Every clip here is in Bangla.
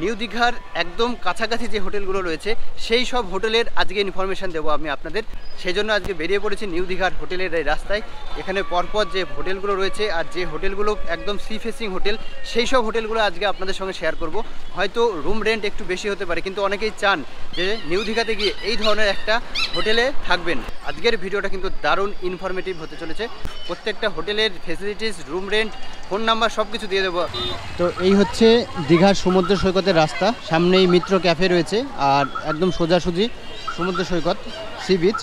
নিউ দীঘার একদম কাছাকাছি যে হোটেলগুলো রয়েছে সেই সব হোটেলের আজকে ইনফরমেশান দেবো আমি আপনাদের। সেই জন্য আজকে বেরিয়ে পড়েছি নিউ দীঘার হোটেলের এই রাস্তায়। এখানে পরপর যে হোটেলগুলো রয়েছে আর যে হোটেলগুলো একদম সি ফেসিং হোটেল সেই সব হোটেলগুলো আজকে আপনাদের সঙ্গে শেয়ার করব। হয়তো রুম রেন্ট একটু বেশি হতে পারে, কিন্তু অনেকেই চান যে নিউ দীঘাতে গিয়ে এই ধরনের একটা হোটেলে থাকবেন। আজকের ভিডিওটা কিন্তু দারুণ ইনফরমেটিভ হতে চলেছে। প্রত্যেকটা হোটেলের facilities, room rent, phone number সব কিছু দিয়ে দেবো। তো এই হচ্ছে দীঘার সমুদ্র সৈকতের রাস্তা। সামনেই মিত্র ক্যাফে রয়েছে আর একদম সোজাসুজি সমুদ্র সৈকত, সি বিচ।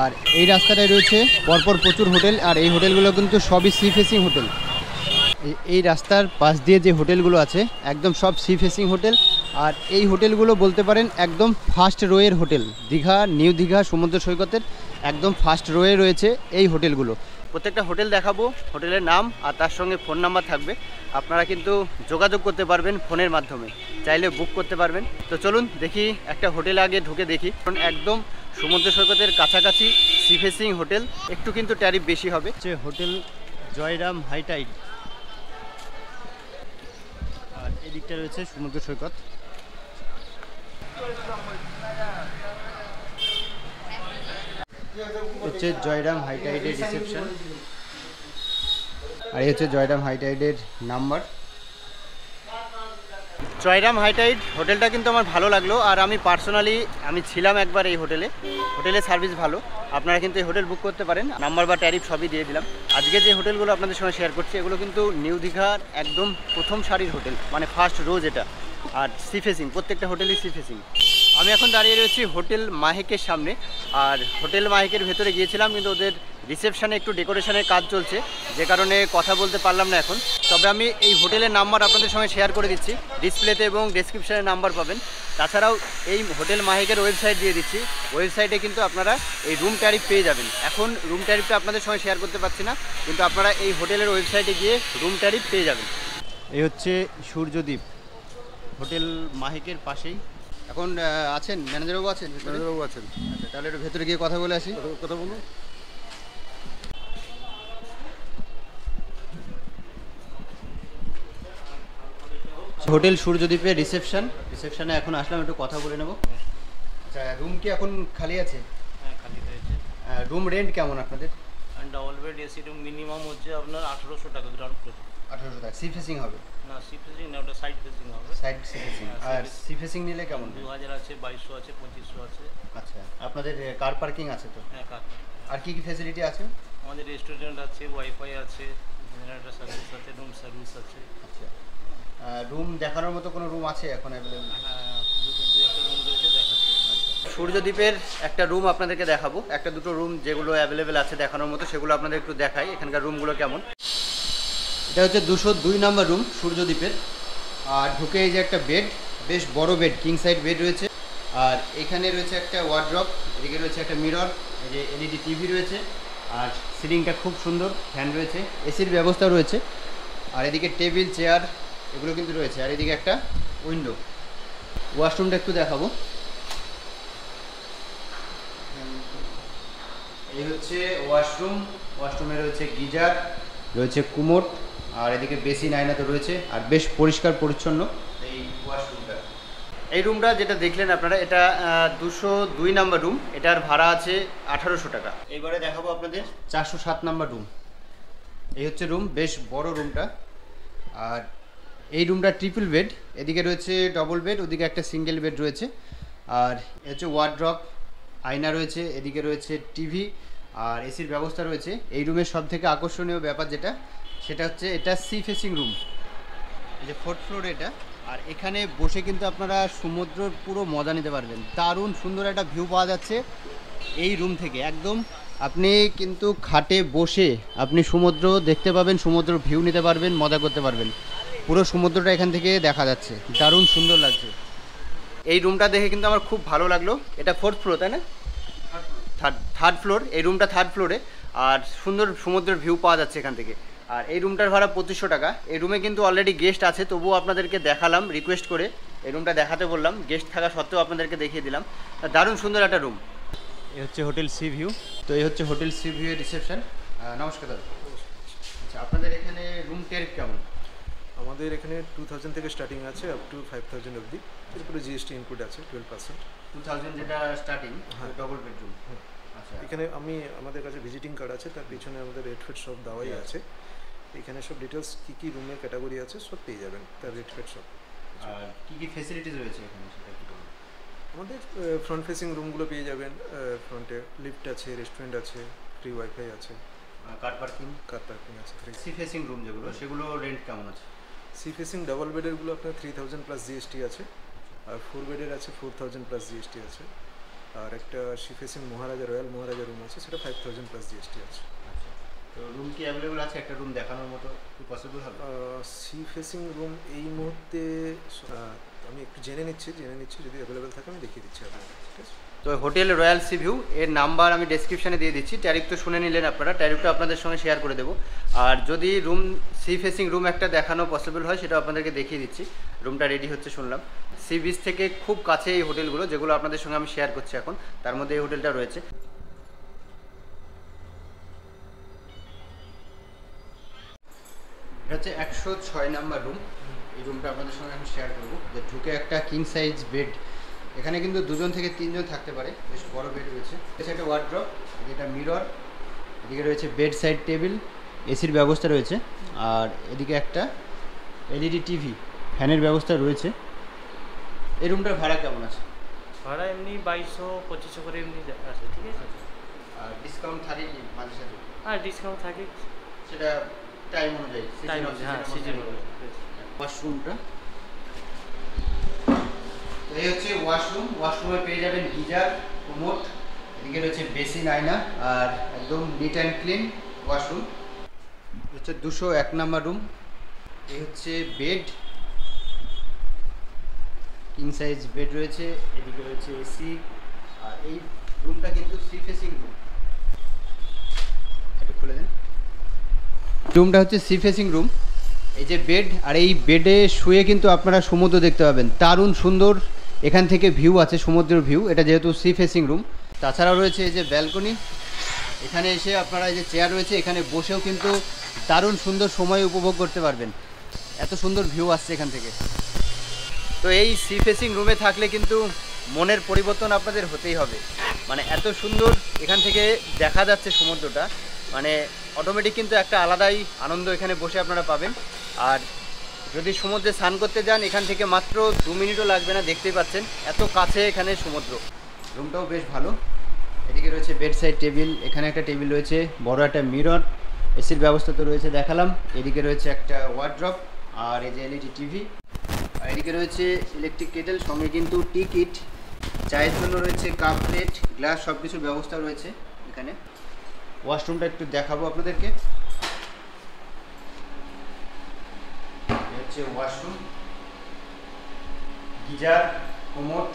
আর এই রাস্তাটায় রয়েছে পরপর প্রচুর হোটেল, আর এই হোটেলগুলো কিন্তু সবই সি ফেসিং হোটেল। এই রাস্তার পাশ দিয়ে যে হোটেলগুলো আছে একদম সব সি ফেসিং হোটেল। আর এই হোটেলগুলো বলতে পারেন একদম ফার্স্ট রোয়ের হোটেল। দীঘা, নিউ দীঘা সমুদ্র সৈকতের একদম ফার্স্ট রোয়ে রয়েছে এই হোটেলগুলো। প্রত্যেকটা হোটেল দেখাবো, হোটেলের নাম আর তার সঙ্গে ফোন নাম্বার থাকবে। আপনারা কিন্তু যোগাযোগ করতে পারবেন ফোনের মাধ্যমে, চাইলে বুক করতে পারবেন। তো চলুন দেখি একটা হোটেলে আগে ঢুকে দেখি, কারণ একদম সমুদ্র সৈকতের কাছাকাছি সি ফেসিং হোটেল, একটু কিন্তু ট্যারিফ বেশি হবে। হোটেল জয়রাম হাইটাইড, আর এদিকটা রয়েছে সমুদ্র সৈকত। হচ্ছে জয়রাম হাইটাইডের রিসেপশন, আর এই হচ্ছে জয়রাম হাইটাইডের নাম্বার। জয়রাম হাইটাইড হোটেলটা কিন্তু আমার ভালো লাগলো, আর আমি পার্সোনালি ছিলাম একবার এই হোটেলের সার্ভিস ভালো। আপনারা কিন্তু এই হোটেল বুক করতে পারেন, নাম্বার বা ট্যারিফ সবই দিয়ে দিলাম। আজকে যে হোটেলগুলো আপনাদের সঙ্গে শেয়ার করছি এগুলো কিন্তু নিউ দীঘার একদম প্রথম সারির হোটেল, মানে ফার্স্ট রোজ এটা। আর সি ফেসিং, প্রত্যেকটা হোটেলই সি ফেসিং। আমি এখন দাঁড়িয়ে রয়েছি হোটেল মাহেকের সামনে, আর হোটেল মাহেকের ভেতরে গিয়েছিলাম কিন্তু ওদের রিসেপশানে একটু ডেকোরেশনের কাজ চলছে, যে কারণে কথা বলতে পারলাম না এখন। তবে আমি এই হোটেলের নাম্বার আপনাদের সঙ্গে শেয়ার করে দিচ্ছি, ডিসপ্লেতে এবং ডেসক্রিপশানে নাম্বার পাবেন। তাছাড়াও এই হোটেল মাহেকের ওয়েবসাইট দিয়ে দিচ্ছি, ওয়েবসাইটে কিন্তু আপনারা এই রুম ট্যারিফ পেয়ে যাবেন। এখন রুম ট্যারিফটা আপনাদের সঙ্গে শেয়ার করতে পারছি না, কিন্তু আপনারা এই হোটেলের ওয়েবসাইটে গিয়ে রুম ট্যারিফ পেয়ে যাবেন। এই হচ্ছে সূর্যদ্বীপ, হোটেল মাহেকের পাশেই। এখন আছেন ম্যানেজারবাবু? আছেন, ম্যানেজারবাবু আছেন। আচ্ছা, তাহলে একটু ভেতরে গিয়ে কথা বলে আসি। কথা বলুন। হোটেল সূর্যদ্বীপের রিসেপশনে এখন আসলাম, একটু কথা বলে নেব। আচ্ছা, রুম কি এখন খালি আছে? হ্যাঁ, খালি রয়েছে। রুম রেন্ট কেমন আপনাদের? Double bed AC room minimum হচ্ছে আপনার 1800 টাকা গ্রাউন্ড ফ্লোর। 1800 টাকা। সি ফেসিং হবে? না, সি ফেসিং না, ওটা সাইড ফেসিং হবে। Side sea facing. আর সি ফেসিং নিলে কেমন? 2000 আছে, 2200 আছে, 2500 আছে। আচ্ছা, আপনাদের কার পার্কিং আছে তো? হ্যাঁ, কার। আর কি কি ফ্যাসিলিটি আছে? আমাদের রেস্টুরেন্ট আছে, ওয়াইফাই আছে, জেনারেটর সার্ভিস আছে, রুম সার্ভিস আছে। আচ্ছা, রুম দেখানোর মতো কোনো রুম আছে এখন অ্যাভেলেবল? হ্যাঁ, একটা রুম রয়েছে, দেখাচ্ছে। সূর্যদ্বীপের একটা রুম আপনাদেরকে দেখাবো, একটা দুটো রুম যেগুলো অ্যাভেলেবেল আছে দেখানোর মতো সেগুলো আপনাদের একটু দেখাই। এখানকার রুমগুলো কেমন? এটা হচ্ছে 202 নম্বর রুম সূর্যদ্বীপের। আর ঢুকে এই যে একটা বেড, বেশ বড় বেড, কিং সাইড বেড রয়েছে। আর এখানে রয়েছে একটা ওয়ার্ড্রপ, এদিকে রয়েছে একটা মিরর, এই যে এলইডি টিভি রয়েছে। আর সিলিংটা খুব সুন্দর, ফ্যান রয়েছে, এসির ব্যবস্থা রয়েছে। আর এদিকে টেবিল, চেয়ার এগুলো কিন্তু রয়েছে। আর এদিকে একটা উইন্ডো। ওয়াশরুমটা একটু দেখাবো। এই হচ্ছে ওয়াশরুম। ওয়াশরুমে রয়েছে গিজার, রয়েছে কুমোট, আর এদিকে বেসিন, আয়না তো রয়েছে। আর বেশ পরিষ্কার পরিচ্ছন্ন এই ওয়াশরুমটা। এই রুমটা যেটা দেখলেন আপনারা, এটা 202 নম্বর রুম। এটার ভাড়া আছে 1800 টাকা। এইবারে দেখাবো আপনাদের 407 নম্বর রুম। এই হচ্ছে রুম, বেশ বড় রুমটা। আর এই রুমটা ট্রিপল বেড, এদিকে রয়েছে ডবল বেড, ওদিকে একটা সিঙ্গেল বেড রয়েছে। আর এ হচ্ছে ওয়ার্ড্রপ, আয়না রয়েছে, এদিকে রয়েছে টিভি, আর এসির ব্যবস্থা রয়েছে। এই রুমের সব থেকে আকর্ষণীয় ব্যাপার যেটা, সেটা হচ্ছে এটা সি ফেসিং রুম। এই যে 4th ফ্লোরে এটা। আর এখানে বসে কিন্তু আপনারা সমুদ্রের পুরো মজা নিতে পারবেন। দারুণ সুন্দর একটা ভিউ পাওয়া যাচ্ছে এই রুম থেকে। একদম আপনি কিন্তু খাটে বসে আপনি সমুদ্র দেখতে পাবেন, সমুদ্র ভিউ নিতে পারবেন, মজা করতে পারবেন। পুরো সমুদ্রটা এখান থেকে দেখা যাচ্ছে, দারুণ সুন্দর লাগছে। এই রুমটা দেখে কিন্তু আমার খুব ভালো লাগলো। এটা 4th ফ্লোর, তাই না? Third floor. এই রুমটা 3rd ফ্লোরে, আর সুন্দর সমুদ্রের ভিউ পাওয়া যাচ্ছে এখান থেকে। আর এই রুমটার ভাড়া 2500 টাকা। এই রুমে কিন্তু অলরেডি গেস্ট আছে, তবুও আপনাদেরকে দেখালাম, রিকোয়েস্ট করে এই রুমটা দেখাতে বললাম। গেস্ট থাকা সত্ত্বেও আপনাদেরকে দেখিয়ে দিলাম। দারুণ সুন্দর একটা রুম। এই হচ্ছে হোটেল সি ভিউ। তো এই হচ্ছে হোটেল সি ভিউ এর রিসেপশন। নমস্কার দাদা। আচ্ছা, আপনাদের এখানে রুম ট্যারিফ কেমন? আমাদের এখানে 2000 থেকে স্টার্টিং আছে আপ টু 5000 অবধি, এরপরে জিএসটি ইনক্লুড আছে 12%। 2000 যেটা স্টার্টিং, হ্যাঁ। Double bedroom. হুম। আচ্ছা, এখানে আমাদের কাছে ভিজিটিং কার্ড আছে, তার পিছনে আমাদের রেট ফেট সব দেওয়াই আছে। এখানে সব ডিটেলস কী কী রুমের ক্যাটাগরি আছে সব পেয়ে যাবেন, তার রেট ফেট সব। আর কি কি ফ্যাসিলিটিস রয়েছে এখানে সেটা কি বলুন? আমাদের ফ্রন্ট ফেসিং রুমগুলো পেয়ে যাবেন, ফ্রন্টে লিফট আছে, রেস্টুরেন্ট আছে, ফ্রি ওয়াইফাই আছে, কার পার্কিং, কার পার্কিং আছে ফ্রি। সি ফেসিং রুম যেগুলো সেগুলো রেন্ট কেমন আছে? সি ফেসিং ডাবল বেডেরগুলো আপনার 3000 প্লাস জিএসটি আছে, আর 4 বেডের আছে 4000 প্লাস জিএসটি আছে, আর একটা সি ফেসিং মহারাজা রয়্যাল মহারাজা রুম আছে, সেটা 5000 প্লাস জিএসটি আছে। আচ্ছা, তো রুম কি অ্যাভেলেবল আছে? একটা রুম দেখানোর মতো কি পসিবল হবে? সি ফেসিং রুম এই মুহূর্তে আমি একটু জেনে নিচ্ছি, যদি অ্যাভেলেবেল থাকে আমি দেখিয়ে দিচ্ছি আপনাকে, ঠিক আছে? তো হোটেল রয়্যাল সি ভিউ এর নাম্বার আমি ডেসক্রিপশানে দিয়ে দিচ্ছি, ট্যারিফ তো শুনে নিলেন আপনারা, ট্যারিফটা আপনাদের সঙ্গে শেয়ার করে দেবো। আর যদি রুম সি ফেসিং রুম একটা দেখানো পসিবল হয় সেটা আপনাদেরকে দেখিয়ে দিচ্ছি। রুমটা রেডি হচ্ছে শুনলাম, সি বিচ থেকে খুব কাছে এই হোটেলগুলো যেগুলো আপনাদের সঙ্গে আমি শেয়ার করছি এখন, তার মধ্যে এই হোটেলটা রয়েছে। এটা হচ্ছে 106 নাম্বার রুম। এই রুমটা আপনাদের সঙ্গে আমি শেয়ার করবো। যে ঢুকে একটা কিং সাইজ বেড, এখানে কিন্তু 2 থেকে 3 থাকতে পারে, বেশ বড় বেড রয়েছে। এছাড়া একটা ওয়ার্ড্রপ, এটা মিরর, এদিকে রয়েছে বেড সাইড টেবিল, এসির ব্যবস্থা রয়েছে, আর এদিকে একটা এলইডি টিভি, ফ্যানের ব্যবস্থা রয়েছে। এই রুমটার ভাড়া কেমন আছে? ভাড়া এমনি 2200-2500 করে এমনি আছে, ঠিক আছে। আর ডিসকাউন্ট থাকে কি মাঝে সাথে? আর ডিসকাউন্ট থাকে সেটা টাইম অনুযায়ী, টাইম, হ্যাঁ সিজন অনুযায়ী। ওয়াশরুমটা, তো এই হচ্ছে ওয়াশরুম। ওয়াশরুমে পেয়ে যাবেন গিজার, কোমোড, এদিকে রয়েছে বেসিন, আয়না, আর একদম নিট অ্যান্ড ক্লিন ওয়াশরুম। হচ্ছে 201 নাম্বার রুম। এই হচ্ছে বেড, কিং সাইজ বেড রয়েছে, এদিকে রয়েছে এসি। আর এই রুমটা কিন্তু সি ফেসিং রুম, একটু খুলে দেন। রুমটা হচ্ছে সি ফেসিং রুম। এই যে বেড, আর এই বেডে শুয়ে কিন্তু আপনারা সমুদ্র দেখতে পাবেন, দারুণ সুন্দর এখান থেকে ভিউ আছে, সমুদ্রের ভিউ। এটা যেহেতু সি ফেসিং রুম। তাছাড়াও রয়েছে এই যে ব্যালকনি, এখানে এসে আপনারা এই যে চেয়ার রয়েছে, এখানে বসেও কিন্তু দারুণ সুন্দর সময় উপভোগ করতে পারবেন, এত সুন্দর ভিউ আসছে এখান থেকে। তো এই সি ফেসিং রুমে থাকলে কিন্তু মনের পরিবর্তন আপনাদের হতেই হবে, মানে এত সুন্দর এখান থেকে দেখা যাচ্ছে সমুদ্রটা, মানে অটোমেটিক কিন্তু একটা আলাদাই আনন্দ এখানে বসে আপনারা পাবেন। আর যদি সমুদ্রে স্নান করতে যান, এখান থেকে মাত্র 2 মিনিটও লাগবে না, দেখতেই পাচ্ছেন এত কাছে এখানে সমুদ্র। রুমটাও বেশ ভালো। এদিকে রয়েছে বেড সাইড টেবিল, এখানে একটা টেবিল রয়েছে, বড় একটা মিরর, এসির ব্যবস্থা তো রয়েছে দেখালাম। এদিকে রয়েছে একটা ওয়ার্ড্রপ, আর এই যে এলইডি টিভি, আর এদিকে রয়েছে ইলেকট্রিক কেটেল, সঙ্গে কিন্তু টি কিট, চায়ের জন্য রয়েছে কাপ প্লেট, গ্লাস, সব কিছুর ব্যবস্থা রয়েছে এখানে। ওয়াশরুমটা একটু দেখাবো আপনাদেরকে। হচ্ছে ওয়াশরুম, গিজার, কোমোড,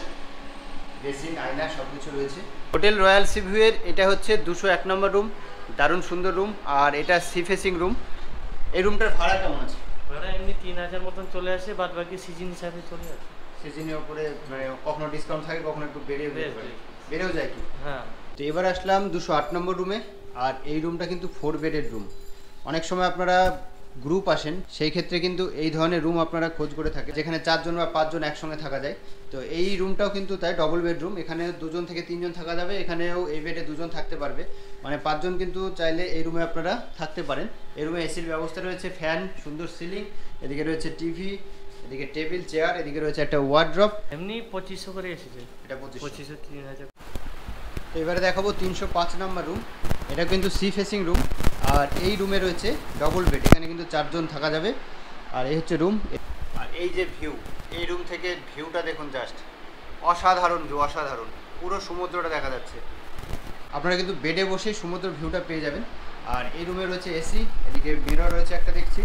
বেসিন, আয়না, সব কিছু রয়েছে। হোটেল রয়্যাল সি ভিউয়ের এটা হচ্ছে 201 নম্বর রুম, দারুণ সুন্দর রুম, আর এটা সি ফেসিং রুম। এই রুমটার ভাড়া কেমন আছে? ভাড়া এমনি 3000 মতন চলে আসে, বাদ বাকি সিজন হিসাবে চলে আসে। সিজনের উপরে মানে কখনো ডিসকাউন্ট থাকে, কখনো একটু বেড়েও যেতে পারে, বেড়েও যায় কি? হ্যাঁ। তো এবার আসলাম 208 নম্বর রুমে, আর এই রুমটা কিন্তু 4 বেডের রুম। অনেক সময় আপনারা গ্রুপ আসেন, সেই ক্ষেত্রে কিন্তু এই ধরনের রুম আপনারা খোঁজ করে থাকেন, যেখানে 4 জন বা 5 জন একসঙ্গে থাকা যায়। তো এই রুমটাও কিন্তু তাই ডবল বেডরুম, এখানে 2 থেকে 3 জন থাকা যাবে, এখানেও এই বেডে 2 জন থাকতে পারবে, মানে 5 জন কিন্তু চাইলে এই রুমে আপনারা থাকতে পারেন। এই রুমে এসির ব্যবস্থা রয়েছে, ফ্যান, সুন্দর সিলিং, এদিকে রয়েছে টিভি, এদিকে টেবিল, চেয়ার, এদিকে রয়েছে একটা ওয়ার্ড্রপ। এমনি 2500 করে এসেছে, এটা 2500, 3000। তো এবারে দেখাবো 305 নাম্বার রুম। এটা কিন্তু সি ফেসিং রুম, আর এই রুমে রয়েছে ডবল বেড, এখানে কিন্তু 4 জন থাকা যাবে। আর এই হচ্ছে রুম, আর এই যে ভিউ, এই রুম থেকে ভিউটা দেখুন, জাস্ট অসাধারণ ভিউ, অসাধারণ, পুরো সমুদ্রটা দেখা যাচ্ছে। আপনারা কিন্তু বেডে বসে সমুদ্রের ভিউটা পেয়ে যাবেন। আর এই রুমে রয়েছে এসি, এদিকে মিরর রয়েছে একটা দেখছি,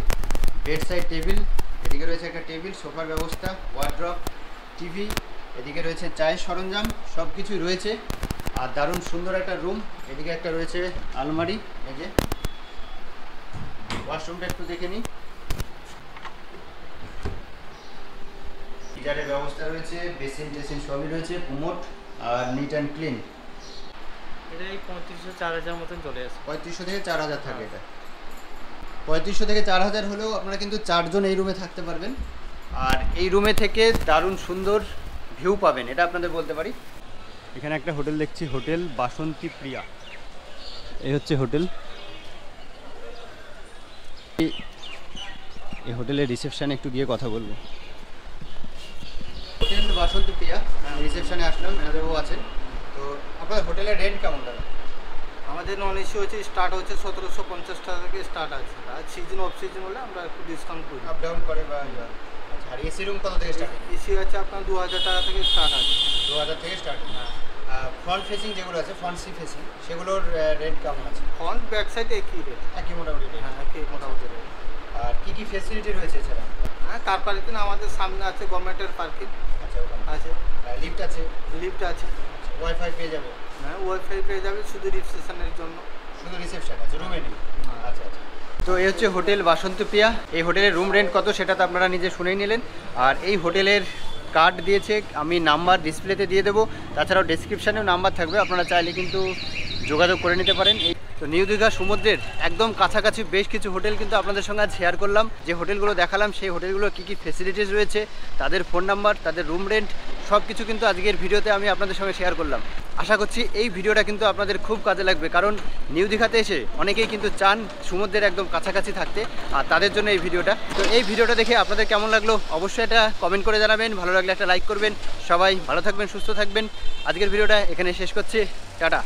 বেড সাইড টেবিল, এদিকে রয়েছে একটা টেবিল, সোফার ব্যবস্থা, ওয়ার্ড্রপ, টিভি, এদিকে রয়েছে চায়ের সরঞ্জাম, সব কিছুই রয়েছে। আর দারুণ সুন্দর একটা রুম, এদিকে একটা রয়েছে আলমারি। এই যে ওয়াশরুমটা একটু দেখে নিই, গিজারের ব্যবস্থা রয়েছে, বেসিন টেসিন সবই রয়েছে, কোমোড, আর নিট অ্যান্ড ক্লিন। এটা এই 3500-4000 মতন চলে আসে। 3500 থেকে 4000 থাকে এটা। 3500 থেকে 4000 হলেও আপনারা কিন্তু 4 জন এই রুমে থাকতে পারবেন। আর এই রুমে থেকে দারুণ সুন্দর ভিউ পাবেন, এটা আপনাদের বলতে পারি। এখানে একটা হোটেল দেখছি, হোটেল বাসন্তী প্রিয়া। এই হচ্ছে হোটেল। এই হোটেলের রিসেপশানে একটু গিয়ে কথা বলবো। হোটেল বাসন্তী প্রিয়া, রিসেপশানে আসলাম, ম্যানেজারবাবু আছেন। তো আপনাদের হোটেলের রেন্ট কেমন দাদা? আমাদের নন এসি হচ্ছে স্টার্ট হচ্ছে 1750 টাকা থেকে স্টার্ট আছে, আর সিজন অফ সিজন হলে আমরা একটু ডিসকাউন্ট করি। আপ ডাউন করে বা আচ্ছা, আর এসি রুম কত থেকে স্টার্ট? এসি আছে আপনার 2000 টাকা থেকে স্টার্ট আছে। 2000 থেকে স্টার্ট। ফ্রন্ট ফেসিং যেগুলো আছে, ফ্রন্ট সি ফেসিং, সেগুলোর রেন্ট কেমন আছে? ফ্রন্ট ব্যাক সাইড একই রেট। একই মোটামুটি রেট। হ্যাঁ, একই মোটামুটি রেট। আর কী কী ফেসিলিটি রয়েছে এছাড়া? হ্যাঁ, কার পার্কিং আমাদের সামনে আছে, গভর্নমেন্টের পার্কিং আচ্ছা, ওখানে আছে, লিফট আছে, লিফট আছে। ওয়াইফাই পেয়ে যাবে? হ্যাঁ, ওয়াইফাই পেয়ে যাবে, শুধু রিসেপশনের জন্য। শুধু রিসেপশন আছে, রুমে নেই? আচ্ছা আচ্ছা। তো এই হচ্ছে হোটেল বাসন্তী প্রিয়া। এই হোটেলের রুম রেন্ট কত সেটা তো আপনারা নিজে শুনেই নিলেন। আর এই হোটেলের কার্ড দিয়েছে, আমি নাম্বার ডিসপ্লেতে দিয়ে দেবো, তাছাড়াও ডেসক্রিপশানেও নাম্বার থাকবে, আপনারা চাইলে কিন্তু যোগাযোগ করে নিতে পারেন। এই তো নিউ দীঘা সমুদ্রের একদম কাছাকাছি বেশ কিছু হোটেল কিন্তু আপনাদের সঙ্গে আজ শেয়ার করলাম। যে হোটেলগুলো দেখালাম সেই হোটেলগুলো কী কী ফেসিলিটিস রয়েছে, তাদের ফোন নাম্বার, তাদের রুম রেন্ট, সব কিছু কিন্তু আজকের ভিডিওতে আমি আপনাদের সঙ্গে শেয়ার করলাম। আশা করছি এই ভিডিওটা কিন্তু আপনাদের খুব কাজে লাগবে, কারণ নিউ দীঘাতে এসে অনেকেই কিন্তু চান সমুদ্রের একদম কাছাকাছি থাকতে, আর তাদের জন্য এই ভিডিওটা। তো এই ভিডিওটা দেখে আপনাদের কেমন লাগলো অবশ্যই এটা কমেন্ট করে জানাবেন, ভালো লাগলে একটা লাইক করবেন। সবাই ভালো থাকবেন, সুস্থ থাকবেন। আজকের ভিডিওটা এখানে শেষ করছি, টাটা।